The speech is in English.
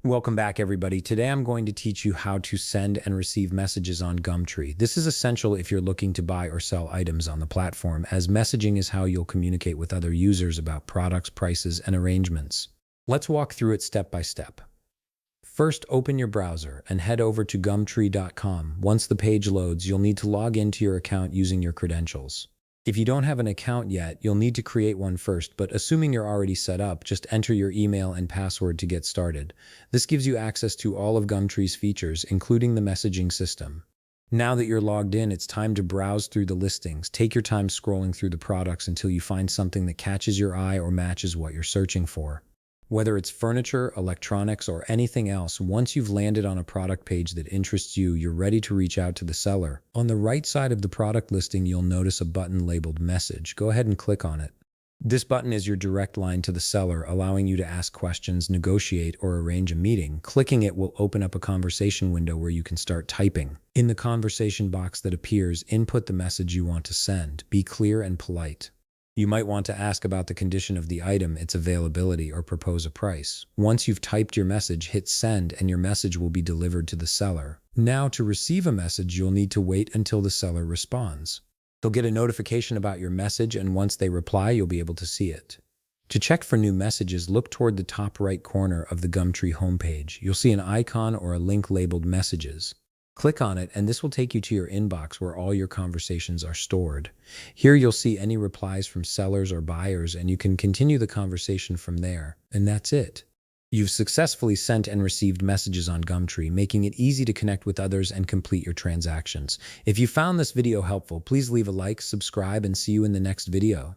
Welcome back, everybody. Today I'm going to teach you how to send and receive messages on Gumtree. This is essential if you're looking to buy or sell items on the platform, as messaging is how you'll communicate with other users about products, prices, and arrangements. Let's walk through it step by step. First, open your browser and head over to gumtree.com. Once the page loads, you'll need to log into your account using your credentials. If you don't have an account yet, you'll need to create one first, but assuming you're already set up, just enter your email and password to get started. This gives you access to all of Gumtree's features, including the messaging system. Now that you're logged in, it's time to browse through the listings. Take your time scrolling through the products until you find something that catches your eye or matches what you're searching for. Whether it's furniture, electronics, or anything else, once you've landed on a product page that interests you, you're ready to reach out to the seller. On the right side of the product listing, you'll notice a button labeled Message. Go ahead and click on it. This button is your direct line to the seller, allowing you to ask questions, negotiate, or arrange a meeting. Clicking it will open up a conversation window where you can start typing. In the conversation box that appears, input the message you want to send. Be clear and polite. You might want to ask about the condition of the item, its availability, or propose a price. Once you've typed your message, hit send and your message will be delivered to the seller. Now, to receive a message, you'll need to wait until the seller responds. They'll get a notification about your message, and once they reply, you'll be able to see it. To check for new messages, look toward the top right corner of the Gumtree homepage. You'll see an icon or a link labeled Messages. Click on it, and this will take you to your inbox where all your conversations are stored. Here you'll see any replies from sellers or buyers, and you can continue the conversation from there. And that's it. You've successfully sent and received messages on Gumtree, making it easy to connect with others and complete your transactions. If you found this video helpful, please leave a like, subscribe, and see you in the next video.